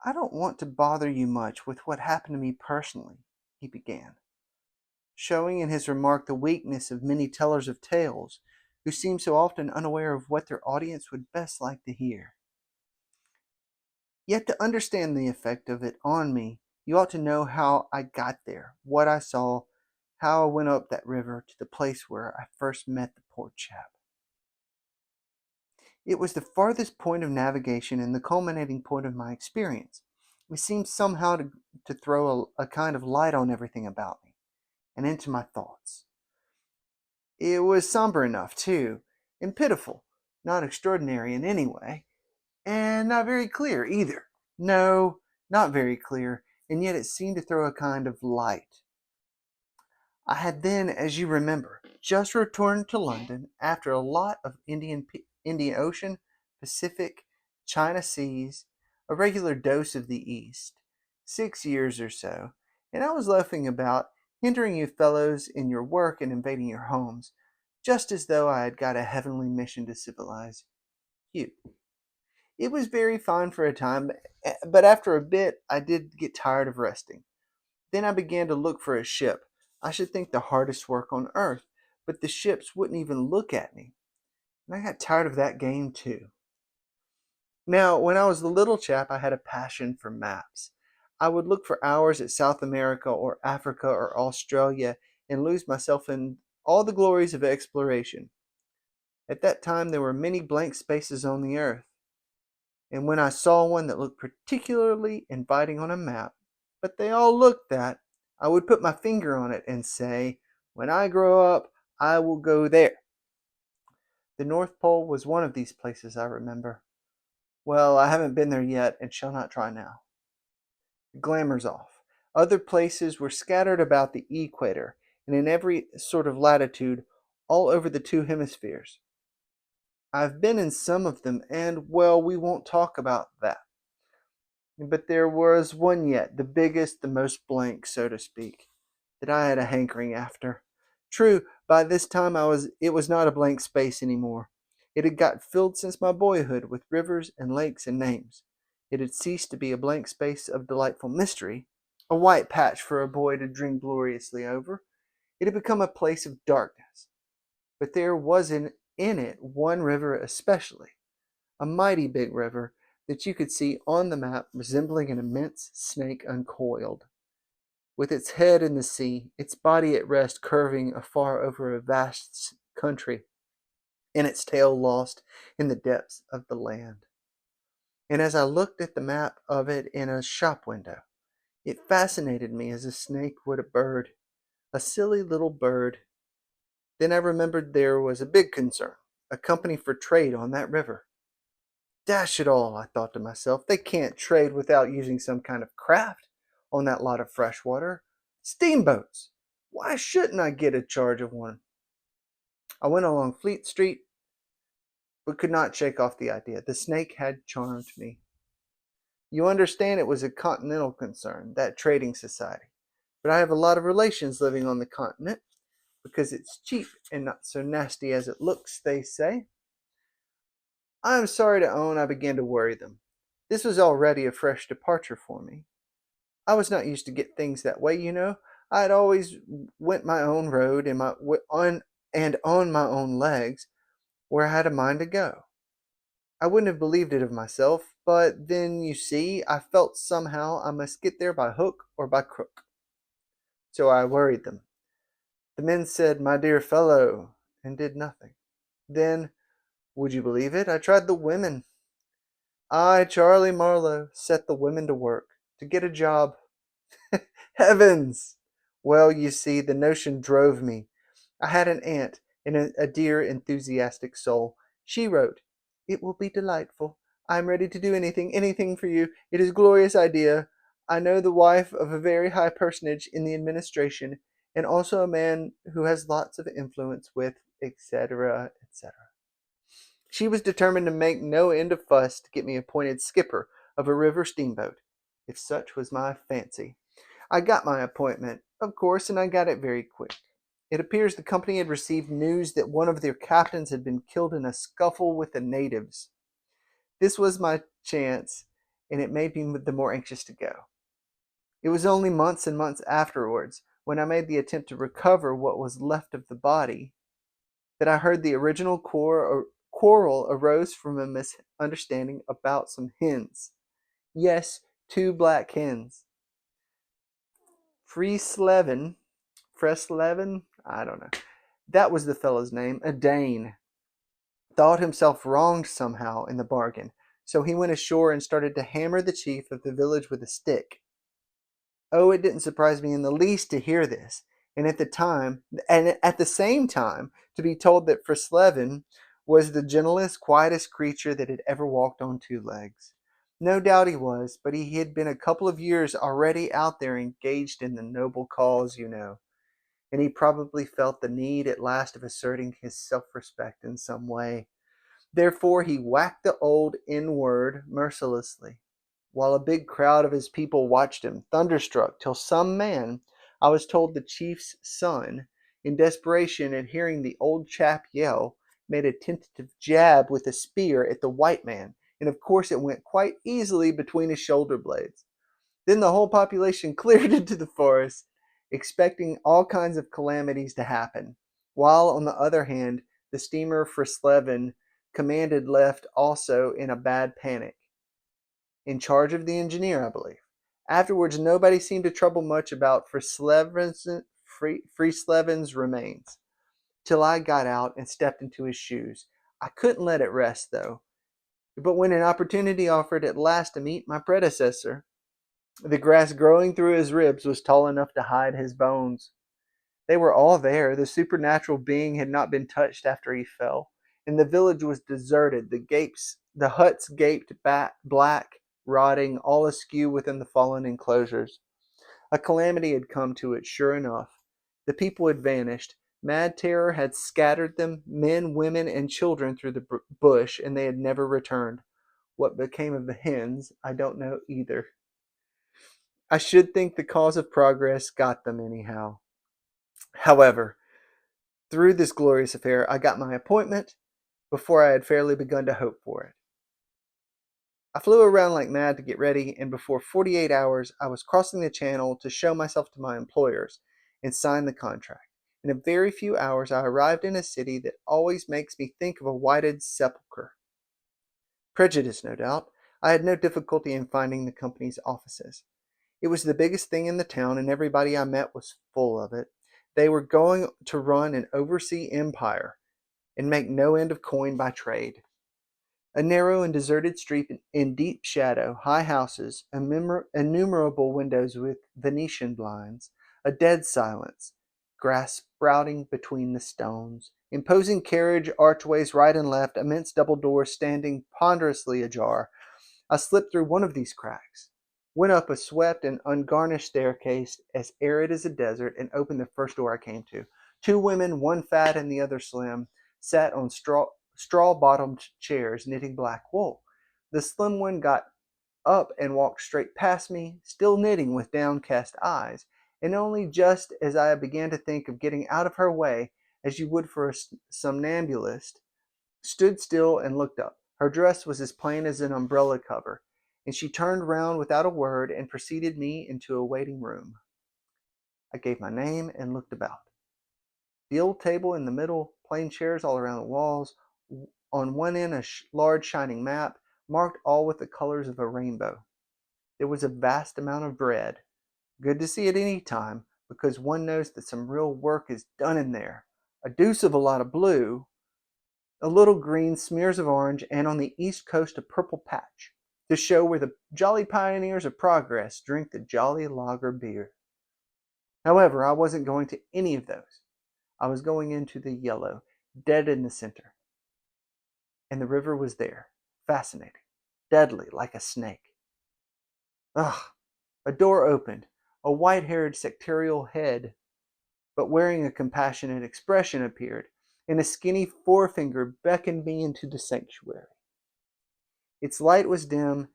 "I don't want to bother you much with what happened to me personally," he began, showing in his remark the weakness of many tellers of tales who seem so often unaware of what their audience would best like to hear. Yet to understand the effect of it on me, you ought to know how I got there, what I saw, how I went up that river to the place where I first met the poor chap. It was the farthest point of navigation and the culminating point of my experience. It seemed somehow to throw a kind of light on everything about me and into my thoughts. It was somber enough, too, and pitiful, not extraordinary in any way, and not very clear either. No, not very clear, and yet it seemed to throw a kind of light. I had then, as you remember, just returned to London after a lot of Indian Ocean, Pacific, China Seas, a regular dose of the East, 6 years or so, and I was loafing about, hindering you fellows in your work and invading your homes, just as though I had got a heavenly mission to civilize you. It was very fine for a time, but after a bit I did get tired of resting. Then I began to look for a ship. I should think the hardest work on earth, but the ships wouldn't even look at me. And I got tired of that game too. Now, when I was a little chap, I had a passion for maps. I would look for hours at South America or Africa or Australia and lose myself in all the glories of exploration. At that time, there were many blank spaces on the earth, and when I saw one that looked particularly inviting on a map, but they all looked that, I would put my finger on it and say, "When I grow up, I will go there." The North Pole was one of these places, I remember. Well, I haven't been there yet and shall not try now. The glamour's off. Other places were scattered about the equator and in every sort of latitude all over the two hemispheres. I've been in some of them, and, well, we won't talk about that. But there was one yet, the biggest, the most blank, so to speak, that I had a hankering after. True, by this time it was not a blank space any more. It had got filled since my boyhood with rivers and lakes and names. It had ceased to be a blank space of delightful mystery, a white patch for a boy to dream gloriously over. It had become a place of darkness. But there was in it one river especially, a mighty big river that you could see on the map resembling an immense snake uncoiled, with its head in the sea, its body at rest curving afar over a vast country, and its tail lost in the depths of the land. And as I looked at the map of it in a shop window, it fascinated me as a snake would a bird, a silly little bird. Then I remembered there was a big concern, a company for trade on that river. Dash it all, I thought to myself, they can't trade without using some kind of craft on that lot of fresh water. Steamboats! Why shouldn't I get a charge of one? I went along Fleet Street, but could not shake off the idea. The snake had charmed me. You understand it was a continental concern, that trading society. But I have a lot of relations living on the continent, because it's cheap and not so nasty as it looks, they say. I am sorry to own I began to worry them. This was already a fresh departure for me. I was not used to get things that way, you know. I had always went my own road and on my own legs where I had a mind to go. I wouldn't have believed it of myself, but then, you see, I felt somehow I must get there by hook or by crook. So I worried them. The men said, "My dear fellow," and did nothing. Then, would you believe it, I tried the women. I, Charlie Marlow, set the women to work to get a job. Heavens! Well, you see, the notion drove me. I had an aunt, and a dear, enthusiastic soul. She wrote, "It will be delightful. I am ready to do anything, anything for you. It is a glorious idea. I know the wife of a very high personage in the administration, and also a man who has lots of influence with, etc., etc." She was determined to make no end of fuss to get me appointed skipper of a river steamboat, if such was my fancy. I got my appointment, of course, and I got it very quick. It appears the company had received news that one of their captains had been killed in a scuffle with the natives. This was my chance, and it made me the more anxious to go. It was only months and months afterwards, when I made the attempt to recover what was left of the body, that I heard the original quarrel arose from a misunderstanding about some hens. Yes, two black hens. Freslevin, I don't know. That was the fellow's name, a Dane. Thought himself wronged somehow in the bargain, so he went ashore and started to hammer the chief of the village with a stick. Oh, it didn't surprise me in the least to hear this, and at the same time, to be told that Freslevin was the gentlest, quietest creature that had ever walked on two legs. No doubt he was, but he had been a couple of years already out there engaged in the noble cause, and he probably felt the need at last of asserting his self-respect in some way. Therefore he whacked the old N-word mercilessly, while a big crowd of his people watched him, thunderstruck, till some man, I was told the chief's son, in desperation at hearing the old chap yell, made a tentative jab with a spear at the white man, and of course it went quite easily between his shoulder blades. Then the whole population cleared into the forest, expecting all kinds of calamities to happen, while on the other hand, the steamer for Slevin commanded left also in a bad panic, in charge of the engineer, I believe. Afterwards, nobody seemed to trouble much about Freeslevin's remains, till I got out and stepped into his shoes. I couldn't let it rest, though. But when an opportunity offered at last to meet my predecessor, the grass growing through his ribs was tall enough to hide his bones. They were all there. The supernatural being had not been touched after he fell, and the village was deserted. The huts gaped black, rotting, all askew within the fallen enclosures. A calamity had come to it, sure enough. The people had vanished. Mad terror had scattered them, men, women, and children through the bush, and they had never returned. What became of the hens, I don't know either. I should think the cause of progress got them anyhow. However, through this glorious affair, I got my appointment before I had fairly begun to hope for it. I flew around like mad to get ready, and before 48 hours, I was crossing the channel to show myself to my employers and sign the contract. In a very few hours, I arrived in a city that always makes me think of a whited sepulchre. Prejudice, no doubt. I had no difficulty in finding the company's offices. It was the biggest thing in the town, and everybody I met was full of it. They were going to run an oversea empire and make no end of coin by trade. A narrow and deserted street in deep shadow, high houses, innumerable windows with Venetian blinds, a dead silence, grass sprouting between the stones, imposing carriage archways right and left, immense double doors standing ponderously ajar. I slipped through one of these cracks, went up a swept and ungarnished staircase as arid as a desert, and opened the first door I came to. Two women, one fat and the other slim, sat on straw-bottomed chairs knitting black wool. The slim one got up and walked straight past me, still knitting with downcast eyes, and only just as I began to think of getting out of her way, as you would for a somnambulist, stood still and looked up. Her dress was as plain as an umbrella cover, and she turned round without a word and preceded me into a waiting room. I gave my name and looked about. The old table in the middle, plain chairs all around the walls, on one end a large shining map, marked all with the colors of a rainbow. There was a vast amount of bread. Good to see at any time, because one knows that some real work is done in there. A deuce of a lot of blue, a little green, smears of orange, and on the east coast a purple patch, to show where the jolly pioneers of progress drink the jolly lager beer. However, I wasn't going to any of those. I was going into the yellow, dead in the center. And the river was there, fascinating, deadly, like a snake. Ugh! A door opened. A white-haired sectarial head, but wearing a compassionate expression, appeared, and a skinny forefinger beckoned me into the sanctuary. Its light was dim,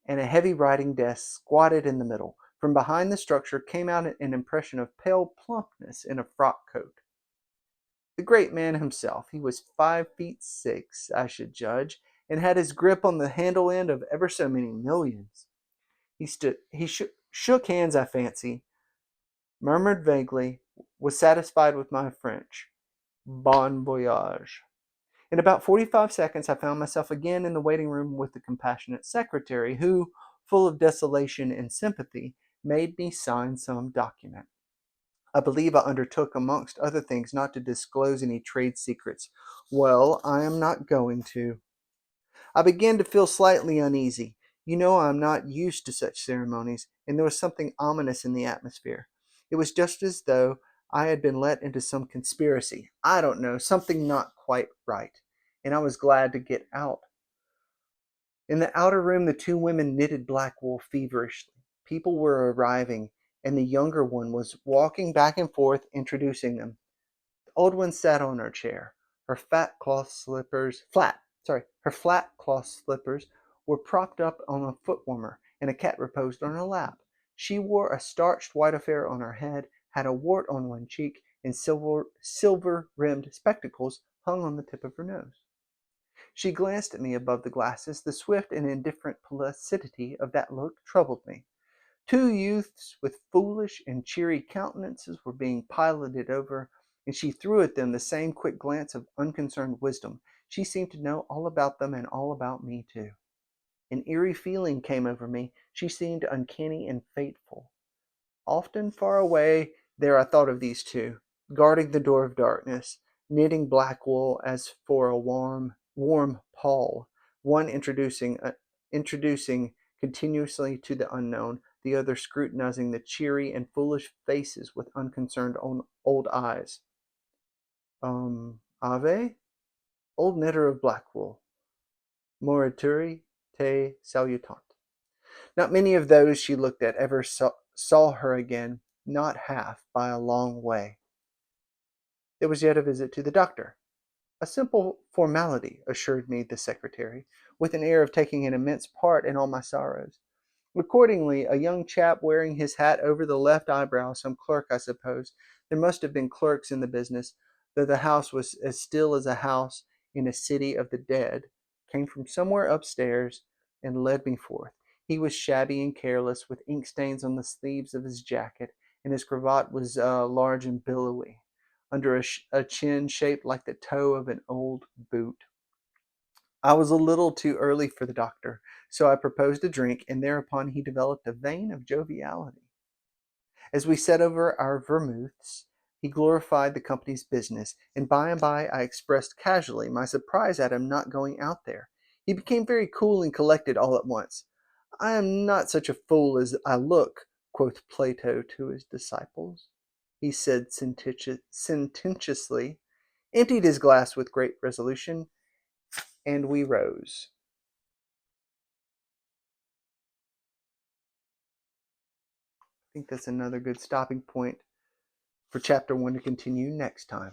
and a heavy writing desk squatted in the middle. From behind the structure came out an impression of pale plumpness in a frock coat. The great man himself. He was 5 feet 6, I should judge, and had his grip on the handle end of ever so many millions. He shook hands, I fancy, murmured vaguely, was satisfied with my French. Bon voyage. In about 45 seconds, I found myself again in the waiting room with the compassionate secretary, who, full of desolation and sympathy, made me sign some document. I believe I undertook, amongst other things, not to disclose any trade secrets. Well, I am not going to. I began to feel slightly uneasy. You know, I am not used to such ceremonies, and there was something ominous in the atmosphere. It was just as though I had been let into some conspiracy. I don't know, something not quite right. And I was glad to get out. In the outer room, the two women knitted black wool feverishly. People were arriving, and the younger one was walking back and forth, introducing them. The old one sat on her chair. Her her flat cloth slippers were propped up on a foot warmer, and a cat reposed on her lap. She wore a starched white affair on her head, had a wart on one cheek, and silver-rimmed spectacles hung on the tip of her nose. She glanced at me above the glasses. The swift and indifferent placidity of that look troubled me. Two youths with foolish and cheery countenances were being piloted over, and she threw at them the same quick glance of unconcerned wisdom. She seemed to know all about them and all about me, too. An eerie feeling came over me. She seemed uncanny and fateful. Often far away there I thought of these two, guarding the door of darkness, knitting black wool as for a warm pall, one introducing continuously to the unknown, the other scrutinizing the cheery and foolish faces with unconcerned old eyes. Ave? Old knitter of black wool. Morituri te salutant. Not many of those she looked at ever saw her again, not half by a long way. There was yet a visit to the doctor. A simple formality, assured me the secretary, with an air of taking an immense part in all my sorrows. Accordingly, a young chap wearing his hat over the left eyebrow, some clerk, I suppose, there must have been clerks in the business, though the house was as still as a house in a city of the dead, came from somewhere upstairs and led me forth. He was shabby and careless, with ink stains on the sleeves of his jacket, and his cravat was large and billowy, under a chin shaped like the toe of an old boot. I was a little too early for the doctor, so I proposed a drink, and thereupon he developed a vein of joviality. As we sat over our vermouths, he glorified the company's business, and by I expressed casually my surprise at him not going out there. He became very cool and collected all at once. I am not such a fool as I look, quoth Plato to his disciples, he said sententiously, emptied his glass with great resolution, and we rose. I think that's another good stopping point for chapter 1 to continue next time.